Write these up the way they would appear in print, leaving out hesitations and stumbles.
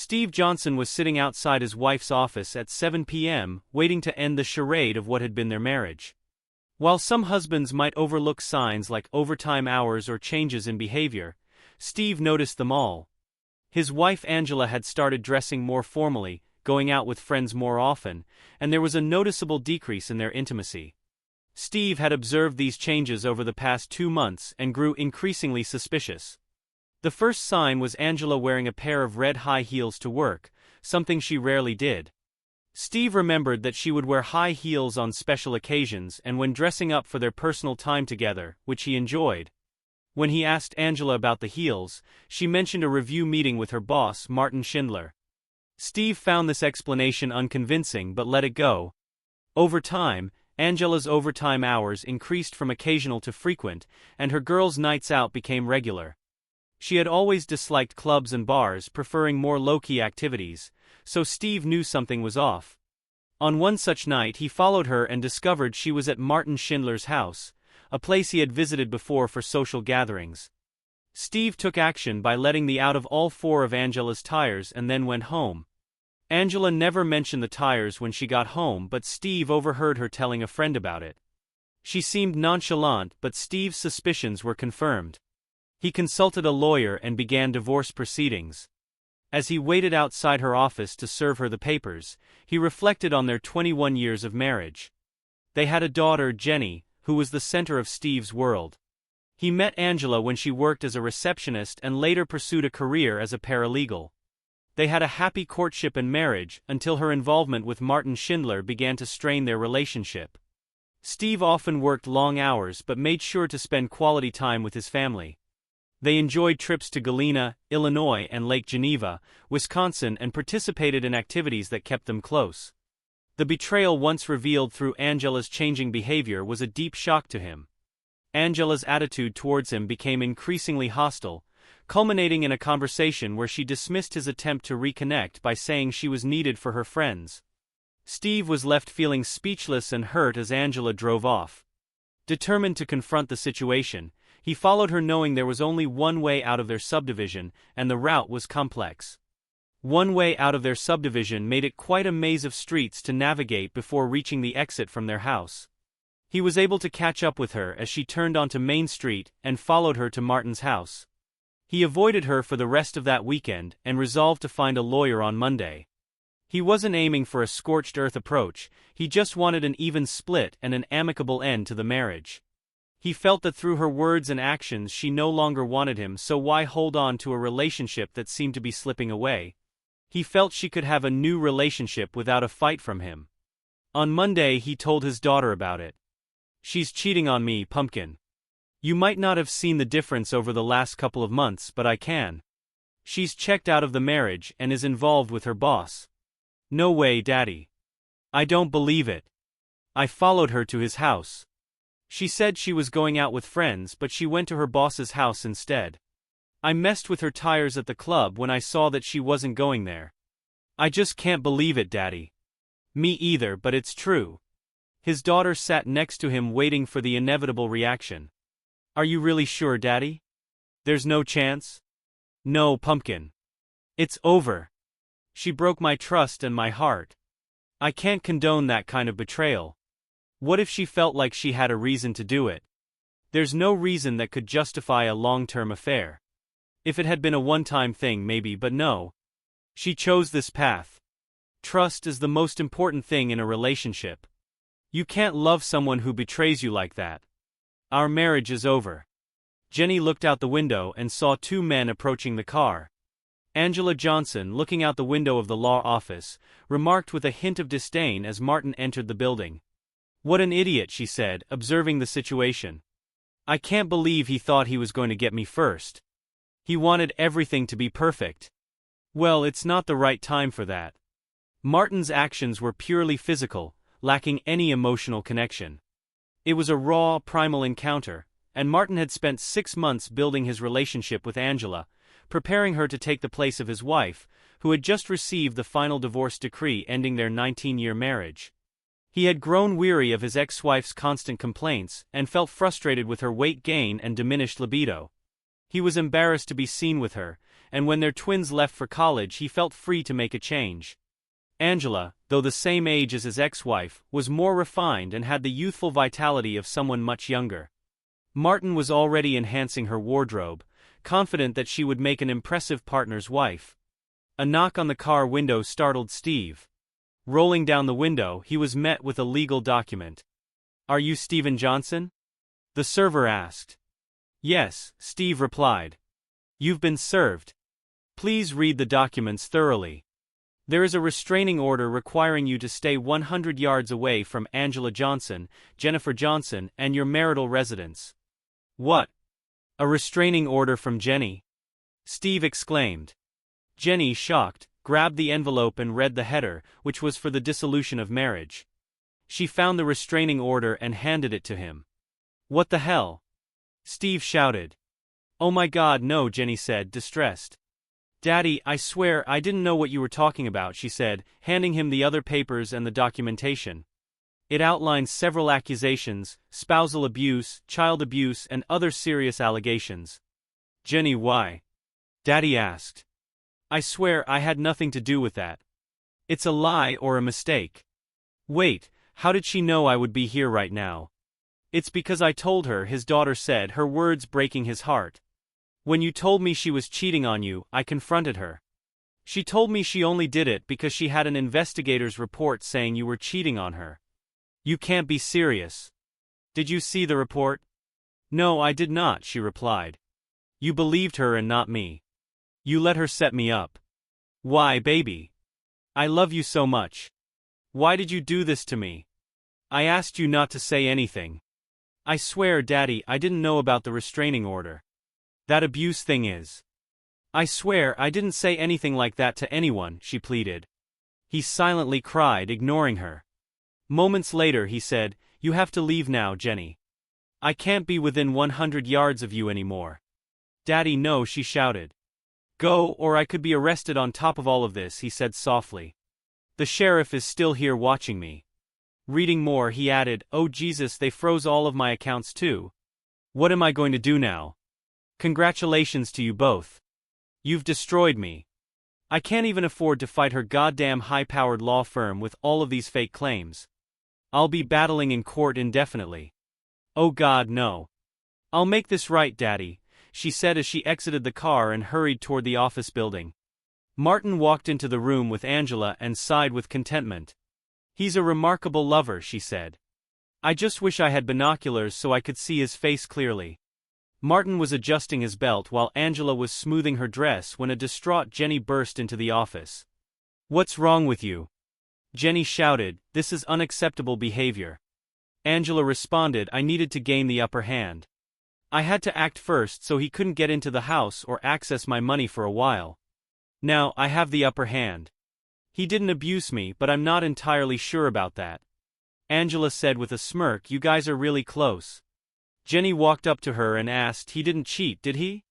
Steve Johnson was sitting outside his wife's office at 7 p.m., waiting to end the charade of what had been their marriage. While some husbands might overlook signs like overtime hours or changes in behavior, Steve noticed them all. His wife Angela had started dressing more formally, going out with friends more often, and there was a noticeable decrease in their intimacy. Steve had observed these changes over the past 2 months and grew increasingly suspicious. The first sign was Angela wearing a pair of red high heels to work, something she rarely did. Steve remembered that she would wear high heels on special occasions and when dressing up for their personal time together, which he enjoyed. When he asked Angela about the heels, she mentioned a review meeting with her boss, Martin Schindler. Steve found this explanation unconvincing but let it go. Over time, Angela's overtime hours increased from occasional to frequent, and her girls' nights out became regular. She had always disliked clubs and bars, preferring more low-key activities, so Steve knew something was off. On one such night he followed her and discovered she was at Martin Schindler's house, a place he had visited before for social gatherings. Steve took action by letting the out of all 4 of Angela's tires and then went home. Angela never mentioned the tires when she got home, but Steve overheard her telling a friend about it. She seemed nonchalant, but Steve's suspicions were confirmed. He consulted a lawyer and began divorce proceedings. As he waited outside her office to serve her the papers, he reflected on their 21 years of marriage. They had a daughter, Jenny, who was the center of Steve's world. He met Angela when she worked as a receptionist and later pursued a career as a paralegal. They had a happy courtship and marriage until her involvement with Martin Schindler began to strain their relationship. Steve often worked long hours but made sure to spend quality time with his family. They enjoyed trips to Galena, Illinois and Lake Geneva, Wisconsin and participated in activities that kept them close. The betrayal once revealed through Angela's changing behavior was a deep shock to him. Angela's attitude towards him became increasingly hostile, culminating in a conversation where she dismissed his attempt to reconnect by saying she was needed for her friends. Steve was left feeling speechless and hurt as Angela drove off. Determined to confront the situation, he followed her knowing there was only one way out of their subdivision, and the route was complex. One way out of their subdivision made it quite a maze of streets to navigate before reaching the exit from their house. He was able to catch up with her as she turned onto Main Street and followed her to Martin's house. He avoided her for the rest of that weekend and resolved to find a lawyer on Monday. He wasn't aiming for a scorched earth approach, he just wanted an even split and an amicable end to the marriage. He felt that through her words and actions she no longer wanted him, so why hold on to a relationship that seemed to be slipping away? He felt she could have a new relationship without a fight from him. On Monday he told his daughter about it. "She's cheating on me, Pumpkin. You might not have seen the difference over the last couple of months, but I can. She's checked out of the marriage and is involved with her boss." "No way, Daddy. I don't believe it. I followed her to his house. She said she was going out with friends, but she went to her boss's house instead. I messed with her tires at the club when I saw that she wasn't going there. I just can't believe it, Daddy." "Me either, but it's true." His daughter sat next to him waiting for the inevitable reaction. "Are you really sure, Daddy? There's no chance?" "No, Pumpkin. It's over. She broke my trust and my heart. I can't condone that kind of betrayal. What if she felt like she had a reason to do it? There's no reason that could justify a long-term affair. If it had been a one-time thing maybe, but no. She chose this path. Trust is the most important thing in a relationship. You can't love someone who betrays you like that. Our marriage is over." Jenny looked out the window and saw 2 men approaching the car. Angela Johnson, looking out the window of the law office, remarked with a hint of disdain as Martin entered the building. "What an idiot," she said, observing the situation. "I can't believe he thought he was going to get me first. He wanted everything to be perfect. Well, it's not the right time for that." Martin's actions were purely physical, lacking any emotional connection. It was a raw, primal encounter, and Martin had spent 6 months building his relationship with Angela, preparing her to take the place of his wife, who had just received the final divorce decree ending their 19-year marriage. He had grown weary of his ex-wife's constant complaints and felt frustrated with her weight gain and diminished libido. He was embarrassed to be seen with her, and when their twins left for college he felt free to make a change. Angela, though the same age as his ex-wife, was more refined and had the youthful vitality of someone much younger. Martin was already enhancing her wardrobe, confident that she would make an impressive partner's wife. A knock on the car window startled Steve. Rolling down the window, he was met with a legal document. "Are you Stephen Johnson?" the server asked. "Yes," Steve replied. "You've been served. Please read the documents thoroughly. There is a restraining order requiring you to stay 100 yards away from Angela Johnson, Jennifer Johnson, and your marital residence." "What? A restraining order from Jenny?" Steve exclaimed. Jenny, shocked, grabbed the envelope and read the header, which was for the dissolution of marriage. She found the restraining order and handed it to him. "What the hell?" Steve shouted. "Oh my God, no," Jenny said, distressed. "Daddy, I swear I didn't know what you were talking about," she said, handing him the other papers and the documentation. It outlined several accusations: spousal abuse, child abuse, and other serious allegations. "Jenny, why?" Daddy asked. "I swear I had nothing to do with that. It's a lie or a mistake." "Wait, how did she know I would be here right now?" "It's because I told her," his daughter said, her words breaking his heart. "When you told me she was cheating on you, I confronted her. She told me she only did it because she had an investigator's report saying you were cheating on her." "You can't be serious. Did you see the report?" "No, I did not," she replied. "You believed her and not me. You let her set me up." "Why, baby? I love you so much. Why did you do this to me? I asked you not to say anything." "I swear, Daddy, I didn't know about the restraining order. That abuse thing is." "I swear I didn't say anything like that to anyone," she pleaded. He silently cried, ignoring her. Moments later he said, "You have to leave now, Jenny. I can't be within 100 yards of you anymore." "Daddy, no," she shouted. "Go, or I could be arrested on top of all of this," he said softly. "The sheriff is still here watching me." Reading more, he added, "Oh Jesus, they froze all of my accounts too. What am I going to do now? Congratulations to you both. You've destroyed me. I can't even afford to fight her goddamn high-powered law firm with all of these fake claims. I'll be battling in court indefinitely. Oh God, no. I'll make this right, Daddy," she said as she exited the car and hurried toward the office building. Martin walked into the room with Angela and sighed with contentment. "He's a remarkable lover," she said. "I just wish I had binoculars so I could see his face clearly." Martin was adjusting his belt while Angela was smoothing her dress when a distraught Jenny burst into the office. "What's wrong with you?" Jenny shouted, "This is unacceptable behavior." Angela responded, "I needed to gain the upper hand. I had to act first so he couldn't get into the house or access my money for a while. Now, I have the upper hand. He didn't abuse me, but I'm not entirely sure about that." Angela said with a smirk, "You guys are really close." Jenny walked up to her and asked, "He didn't cheat, did he?"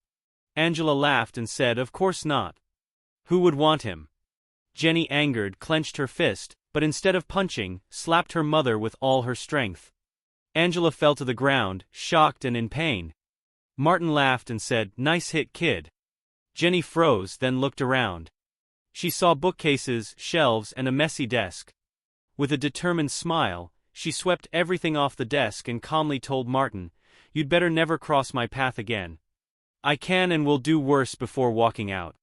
Angela laughed and said, "Of course not. Who would want him?" Jenny, angered, clenched her fist, but instead of punching, slapped her mother with all her strength. Angela fell to the ground, shocked and in pain. Martin laughed and said, "Nice hit, kid." Jenny froze, then looked around. She saw bookcases, shelves, and a messy desk. With a determined smile, she swept everything off the desk and calmly told Martin, "You'd better never cross my path again. I can and will do worse," before walking out.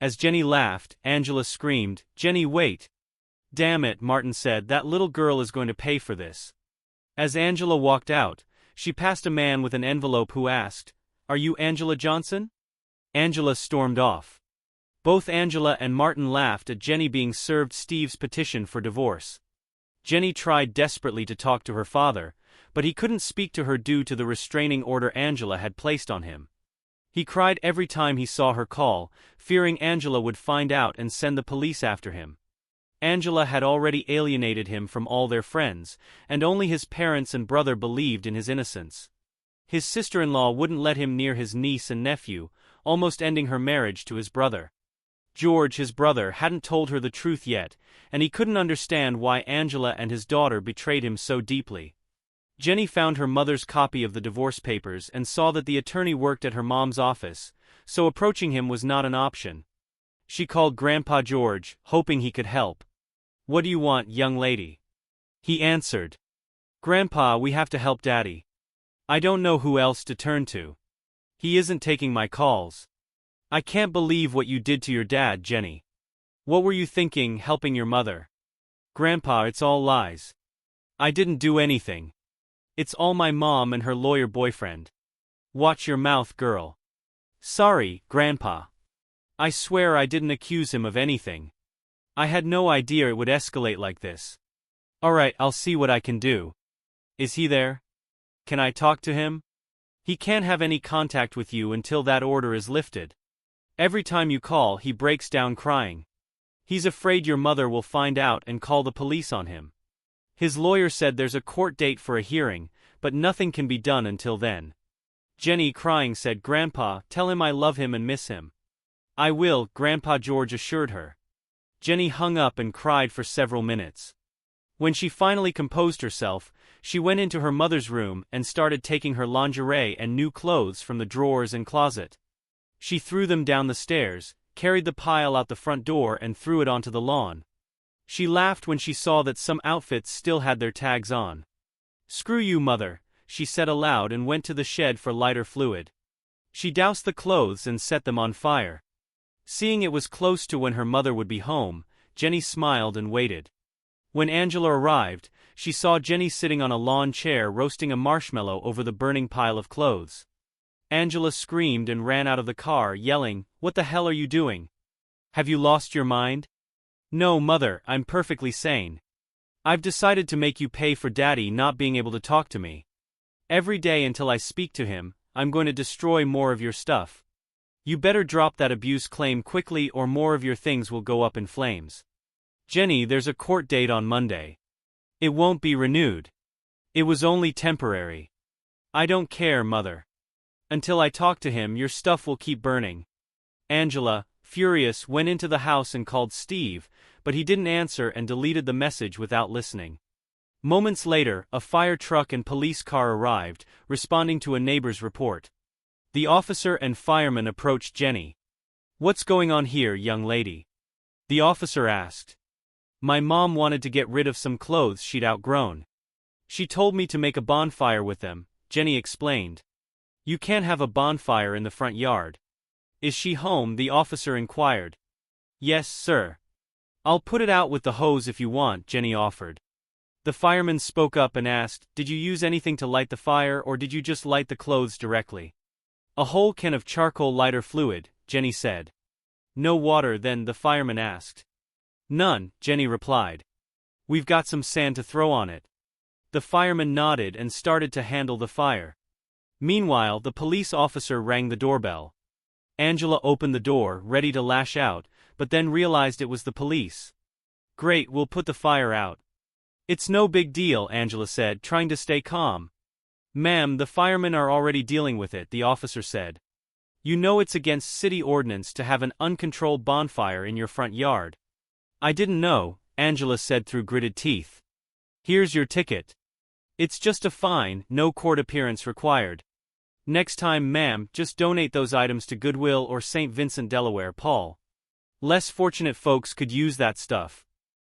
As Jenny laughed, Angela screamed, "Jenny, wait." "Damn it," Martin said, "that little girl is going to pay for this." As Angela walked out, she passed a man with an envelope who asked, "Are you Angela Johnson?" Angela stormed off. Both Angela and Martin laughed at Jenny being served Steve's petition for divorce. Jenny tried desperately to talk to her father, but he couldn't speak to her due to the restraining order Angela had placed on him. He cried every time he saw her call, fearing Angela would find out and send the police after him. Angela had already alienated him from all their friends, and only his parents and brother believed in his innocence. His sister-in-law wouldn't let him near his niece and nephew, almost ending her marriage to his brother. George, his brother, hadn't told her the truth yet, and he couldn't understand why Angela and his daughter betrayed him so deeply. Jenny found her mother's copy of the divorce papers and saw that the attorney worked at her mom's office, so approaching him was not an option. She called Grandpa George, hoping he could help. "What do you want, young lady?" He answered. "Grandpa, we have to help Daddy. I don't know who else to turn to. He isn't taking my calls. I can't believe what you did to your dad, Jenny. What were you thinking, helping your mother?" "Grandpa, it's all lies. I didn't do anything. It's all my mom and her lawyer boyfriend." "Watch your mouth, girl." "Sorry, Grandpa. I swear I didn't accuse him of anything. I had no idea it would escalate like this." "Alright, I'll see what I can do. Is he there? Can I talk to him?" "He can't have any contact with you until that order is lifted. Every time you call, he breaks down crying. He's afraid your mother will find out and call the police on him. His lawyer said there's a court date for a hearing, but nothing can be done until then." Jenny, crying, said, "Grandpa, tell him I love him and miss him." "I will," Grandpa George assured her. Jenny hung up and cried for several minutes. When she finally composed herself, she went into her mother's room and started taking her lingerie and new clothes from the drawers and closet. She threw them down the stairs, carried the pile out the front door and threw it onto the lawn. She laughed when she saw that some outfits still had their tags on. "Screw you, Mother," she said aloud and went to the shed for lighter fluid. She doused the clothes and set them on fire. Seeing it was close to when her mother would be home, Jenny smiled and waited. When Angela arrived, she saw Jenny sitting on a lawn chair roasting a marshmallow over the burning pile of clothes. Angela screamed and ran out of the car, yelling, "What the hell are you doing? Have you lost your mind?" "No, Mother, I'm perfectly sane. I've decided to make you pay for Daddy not being able to talk to me. Every day until I speak to him, I'm going to destroy more of your stuff. You better drop that abuse claim quickly or more of your things will go up in flames. Jenny, there's a court date on Monday. It won't be renewed. It was only temporary. I don't care, Mother. Until I talk to him, your stuff will keep burning." Angela, furious, went into the house and called Steve, but he didn't answer and deleted the message without listening. Moments later, a fire truck and police car arrived, responding to a neighbor's report. The officer and fireman approached Jenny. "What's going on here, young lady?" the officer asked. "My mom wanted to get rid of some clothes she'd outgrown. She told me to make a bonfire with them," Jenny explained. "You can't have a bonfire in the front yard." "Is she home?" the officer inquired. "Yes, sir." "I'll put it out with the hose if you want," Jenny offered. The fireman spoke up and asked, "Did you use anything to light the fire or did you just light the clothes directly?" "A whole can of charcoal lighter fluid," Jenny said. "No water then?" the fireman asked. "None," Jenny replied. "We've got some sand to throw on it." The fireman nodded and started to handle the fire. Meanwhile, the police officer rang the doorbell. Angela opened the door, ready to lash out, but then realized it was the police. "Great, we'll put the fire out." "It's no big deal," Angela said, trying to stay calm. "Ma'am, the firemen are already dealing with it," the officer said. "You know it's against city ordinance to have an uncontrolled bonfire in your front yard." "I didn't know," Angela said through gritted teeth. "Here's your ticket. It's just a fine, no court appearance required. Next time, ma'am, just donate those items to Goodwill or St. Vincent, Delaware, Paul. Less fortunate folks could use that stuff."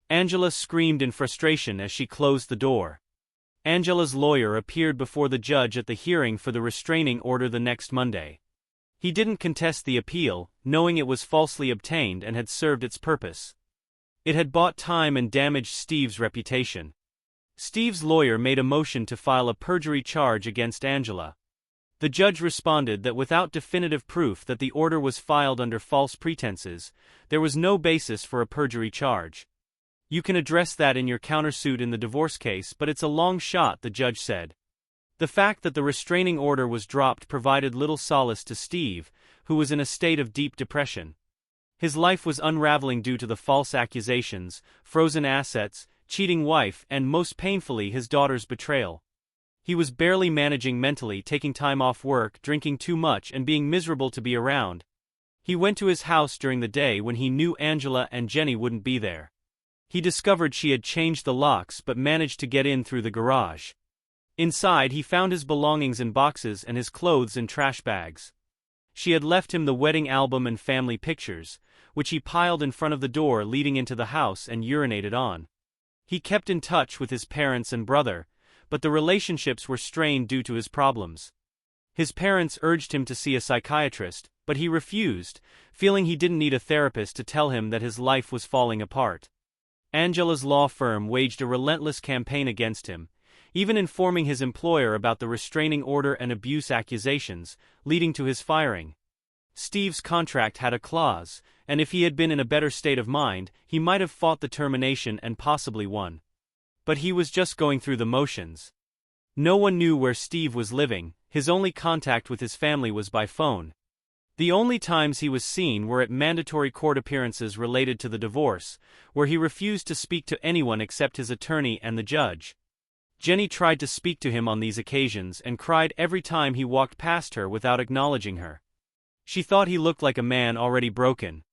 Angela screamed in frustration as she closed the door. Angela's lawyer appeared before the judge at the hearing for the restraining order the next Monday. He didn't contest the appeal, knowing it was falsely obtained and had served its purpose. It had bought time and damaged Steve's reputation. Steve's lawyer made a motion to file a perjury charge against Angela. The judge responded that without definitive proof that the order was filed under false pretenses, there was no basis for a perjury charge. "You can address that in your countersuit in the divorce case, but it's a long shot," the judge said. The fact that the restraining order was dropped provided little solace to Steve, who was in a state of deep depression. His life was unraveling due to the false accusations, frozen assets, cheating wife, and most painfully his daughter's betrayal. He was barely managing mentally, taking time off work, drinking too much and being miserable to be around. He went to his house during the day when he knew Angela and Jenny wouldn't be there. He discovered she had changed the locks but managed to get in through the garage. Inside he found his belongings in boxes and his clothes in trash bags. She had left him the wedding album and family pictures, which he piled in front of the door leading into the house and urinated on. He kept in touch with his parents and brother, but the relationships were strained due to his problems. His parents urged him to see a psychiatrist, but he refused, feeling he didn't need a therapist to tell him that his life was falling apart. Angela's law firm waged a relentless campaign against him, even informing his employer about the restraining order and abuse accusations, leading to his firing. Steve's contract had a clause, and if he had been in a better state of mind, he might have fought the termination and possibly won. But he was just going through the motions. No one knew where Steve was living, his only contact with his family was by phone. The only times he was seen were at mandatory court appearances related to the divorce, where he refused to speak to anyone except his attorney and the judge. Jenny tried to speak to him on these occasions and cried every time he walked past her without acknowledging her. She thought he looked like a man already broken.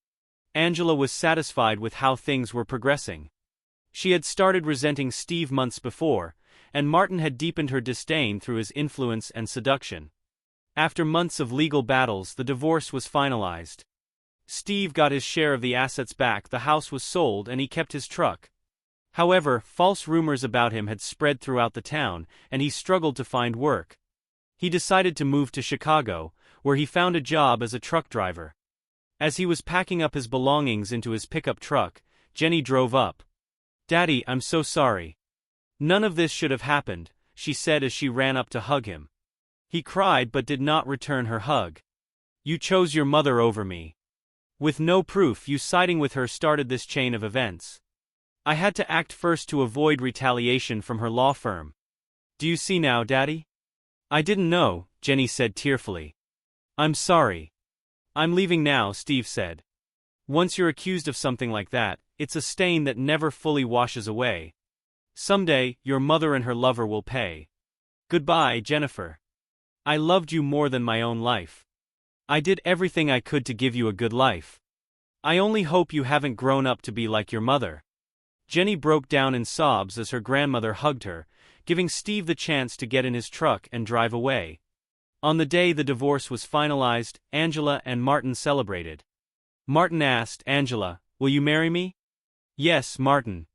Angela was satisfied with how things were progressing. She had started resenting Steve months before, and Martin had deepened her disdain through his influence and seduction. After months of legal battles, the divorce was finalized. Steve got his share of the assets back, the house was sold, and he kept his truck. However, false rumors about him had spread throughout the town, and he struggled to find work. He decided to move to Chicago, where he found a job as a truck driver. As he was packing up his belongings into his pickup truck, Jenny drove up. "Daddy, I'm so sorry. None of this should have happened," she said as she ran up to hug him. He cried but did not return her hug. "You chose your mother over me. With no proof, you siding with her started this chain of events. I had to act first to avoid retaliation from her law firm. Do you see now, Daddy?" "I didn't know," Jenny said tearfully. "I'm sorry. I'm leaving now," Steve said. "Once you're accused of something like that, it's a stain that never fully washes away. Someday, your mother and her lover will pay. Goodbye, Jennifer. I loved you more than my own life. I did everything I could to give you a good life. I only hope you haven't grown up to be like your mother." Jenny broke down in sobs as her grandmother hugged her, giving Steve the chance to get in his truck and drive away. On the day the divorce was finalized, Angela and Martin celebrated. Martin asked Angela, "Will you marry me?" "Yes, Martin."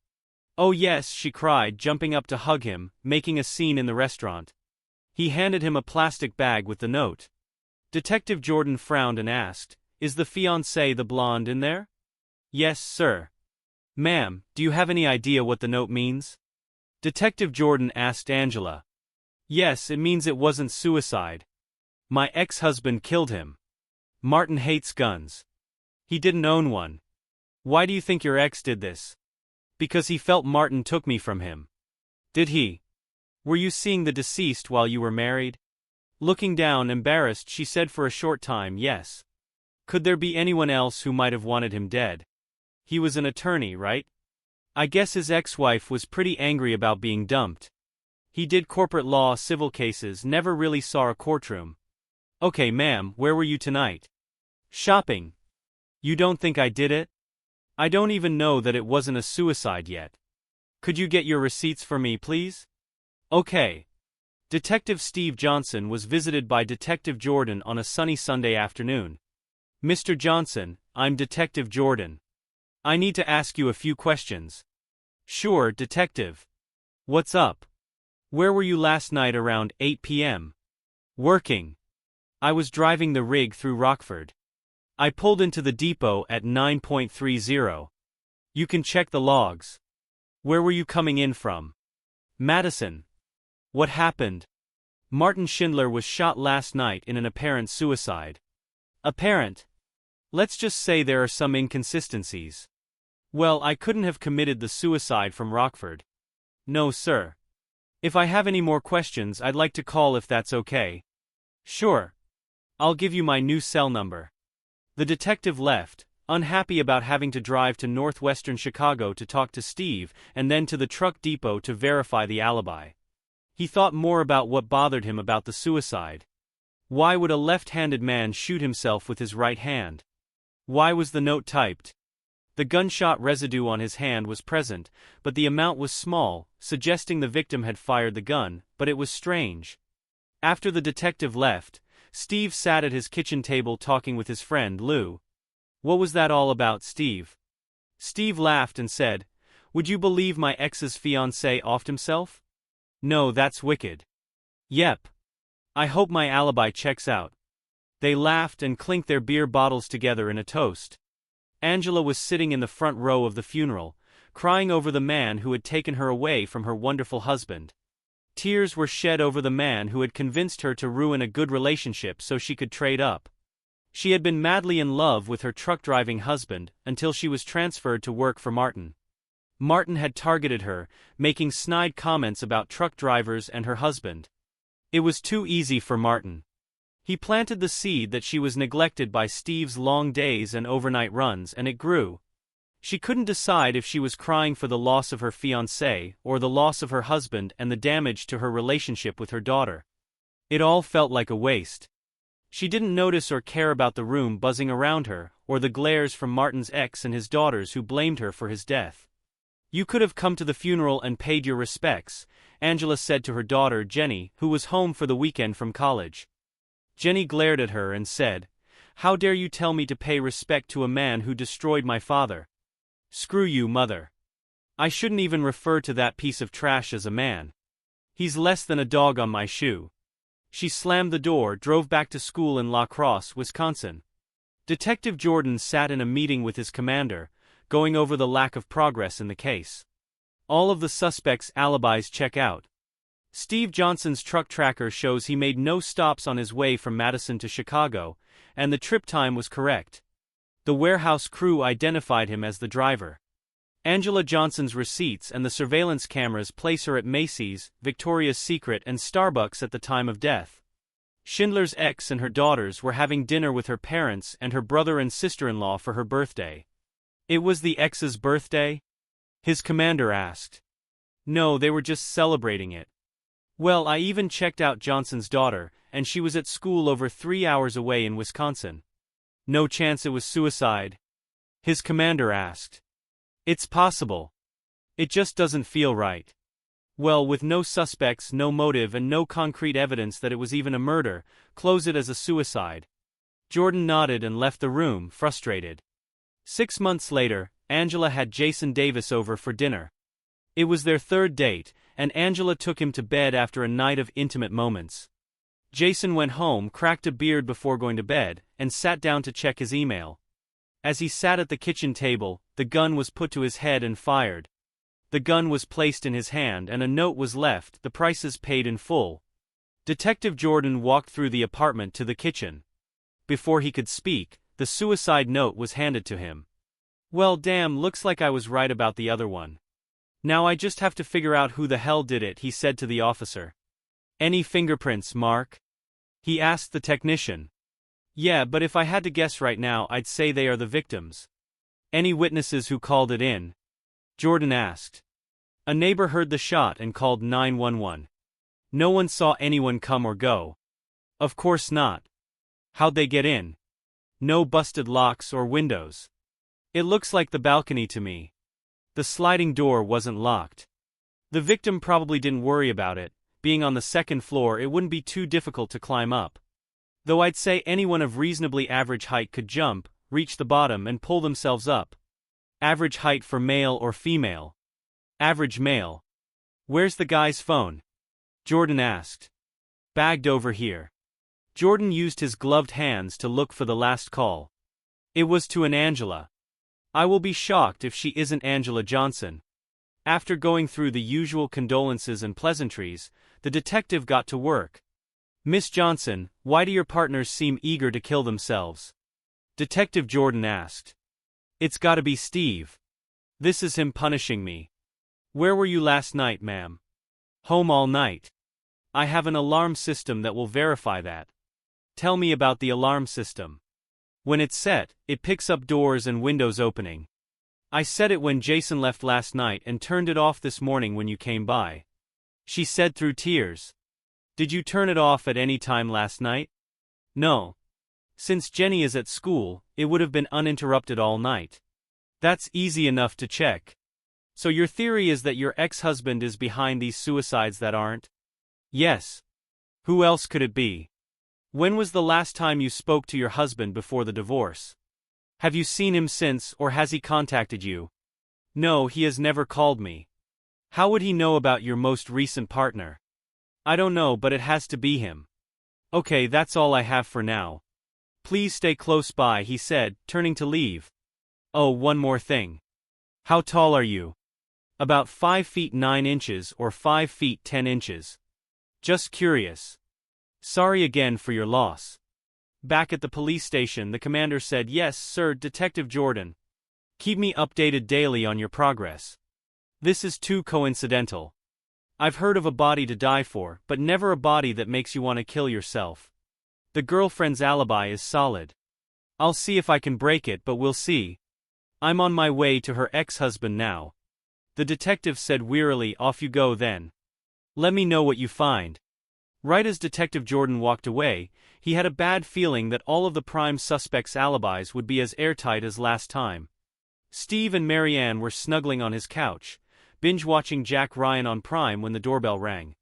"Oh yes," she cried, jumping up to hug him, making a scene in the restaurant. He handed him a plastic bag with the note. Detective Jordan frowned and asked, "Is the fiancée the blonde in there?" "Yes, sir." "Ma'am, do you have any idea what the note means?" Detective Jordan asked Angela. "Yes, it means it wasn't suicide. My ex-husband killed him. Martin hates guns. He didn't own one." "Why do you think your ex did this?" "Because he felt Martin took me from him." "Did he? Were you seeing the deceased while you were married?" Looking down, embarrassed, she said for a short time, "Yes." "Could there be anyone else who might have wanted him dead? He was an attorney, right? I guess his ex-wife was pretty angry about being dumped. He did corporate law, civil cases, never really saw a courtroom." "Okay, ma'am, where were you tonight?" "Shopping." "You don't think I did it?" "I don't even know that it wasn't a suicide yet. Could you get your receipts for me, please?" "Okay." Detective Steve Johnson was visited by Detective Jordan on a sunny Sunday afternoon. "Mr. Johnson, I'm Detective Jordan. I need to ask you a few questions." "Sure, Detective. What's up?" "Where were you last night around 8 p.m.? "Working. I was driving the rig through Rockford. I pulled into the depot at 9:30. You can check the logs." "Where were you coming in from?" "Madison." "What happened?" "Martin Schindler was shot last night in an apparent suicide." "Apparent? Let's just say there are some inconsistencies." "Well, I couldn't have committed the suicide from Rockford." "No, sir. If I have any more questions, I'd like to call if that's okay." "Sure. I'll give you my new cell number." The detective left, unhappy about having to drive to northwestern Chicago to talk to Steve and then to the truck depot to verify the alibi. He thought more about what bothered him about the suicide. Why would a left-handed man shoot himself with his right hand? Why was the note typed? The gunshot residue on his hand was present, but the amount was small, suggesting the victim had fired the gun, but it was strange. After the detective left, Steve sat at his kitchen table talking with his friend Lou. "What was that all about, Steve?" Steve laughed and said, "Would you believe my ex's fiancé offed himself? No, that's wicked." "Yep. I hope my alibi checks out." They laughed and clinked their beer bottles together in a toast. Angela was sitting in the front row of the funeral, crying over the man who had taken her away from her wonderful husband. Tears were shed over the man who had convinced her to ruin a good relationship so she could trade up. She had been madly in love with her truck-driving husband until she was transferred to work for Martin. Martin had targeted her, making snide comments about truck drivers and her husband. It was too easy for Martin. He planted the seed that she was neglected by Steve's long days and overnight runs, and it grew. She couldn't decide if she was crying for the loss of her fiancé or the loss of her husband and the damage to her relationship with her daughter. It all felt like a waste. She didn't notice or care about the room buzzing around her, or the glares from Martin's ex and his daughters who blamed her for his death. "You could have come to the funeral and paid your respects," Angela said to her daughter Jenny, who was home for the weekend from college. Jenny glared at her and said, "How dare you tell me to pay respect to a man who destroyed my father? Screw you, mother. I shouldn't even refer to that piece of trash as a man. He's less than a dog on my shoe." She slammed the door, drove back to school in La Crosse, Wisconsin. Detective Jordan sat in a meeting with his commander, going over the lack of progress in the case. All of the suspects' alibis check out. Steve Johnson's truck tracker shows he made no stops on his way from Madison to Chicago, and the trip time was correct. The warehouse crew identified him as the driver. Angela Johnson's receipts and the surveillance cameras place her at Macy's, Victoria's Secret, and Starbucks at the time of death. Schindler's ex and her daughters were having dinner with her parents and her brother and sister-in-law for her birthday. "It was the ex's birthday?" his commander asked. "No, they were just celebrating it." "Well, I even checked out Johnson's daughter, and she was at school over 3 hours away in Wisconsin." "No chance it was suicide?" his commander asked. "It's possible. It just doesn't feel right." "Well, with no suspects, no motive, and no concrete evidence that it was even a murder, close it as a suicide." Jordan nodded and left the room, frustrated. 6 months later, Angela had Jason Davis over for dinner. It was their third date, and Angela took him to bed after a night of intimate moments. Jason went home, cracked a beard before going to bed, and sat down to check his email. As he sat at the kitchen table, the gun was put to his head and fired. The gun was placed in his hand and a note was left, the prices paid in full. Detective Jordan walked through the apartment to the kitchen. Before he could speak, the suicide note was handed to him. "Well, damn, looks like I was right about the other one. Now I just have to figure out who the hell did it," he said to the officer. "Any fingerprints, Mark?" he asked the technician. "Yeah, but if I had to guess right now, I'd say they are the victims." "Any witnesses who called it in?" Jordan asked. "A neighbor heard the shot and called 911. No one saw anyone come or go." "Of course not. How'd they get in?" "No busted locks or windows. It looks like the balcony to me. The sliding door wasn't locked. The victim probably didn't worry about it. Being on the second floor, it wouldn't be too difficult to climb up. Though I'd say anyone of reasonably average height could jump, reach the bottom, and pull themselves up." "Average height for male or female?" "Average male." "Where's the guy's phone?" Jordan asked. "Bagged over here." Jordan used his gloved hands to look for the last call. It was to an Angela. "I will be shocked if she isn't Angela Johnson." After going through the usual condolences and pleasantries, the detective got to work. "Miss Johnson, why do your partners seem eager to kill themselves?" Detective Jordan asked. "It's gotta be Steve. This is him punishing me." "Where were you last night, ma'am?" "Home all night. I have an alarm system that will verify that." "Tell me about the alarm system." "When it's set, it picks up doors and windows opening. I set it when Jason left last night and turned it off this morning when you came by," she said through tears. "Did you turn it off at any time last night?" "No. Since Jenny is at school, it would have been uninterrupted all night." That's easy enough to check. So your theory is that your ex-husband is behind these suicides that aren't? Yes. Who else could it be? When was the last time you spoke to your husband before the divorce? Have you seen him since, or has he contacted you? No, he has never called me. How would he know about your most recent partner? I don't know, but it has to be him. Okay, that's all I have for now. Please stay close by, he said, turning to leave. Oh, one more thing. How tall are you? About 5 feet 9 inches or 5 feet 10 inches. Just curious. Sorry again for your loss. Back at the police station, the commander said, Yes, sir, Detective Jordan. Keep me updated daily on your progress. This is too coincidental. I've heard of a body to die for, but never a body that makes you want to kill yourself. The girlfriend's alibi is solid. I'll see if I can break it, but we'll see. I'm on my way to her ex-husband now. The detective said wearily, Off you go then. Let me know what you find. Right as Detective Jordan walked away, he had a bad feeling that all of the prime suspects' alibis would be as airtight as last time. Steve and Marianne were snuggling on his couch, binge-watching Jack Ryan on Prime when the doorbell rang.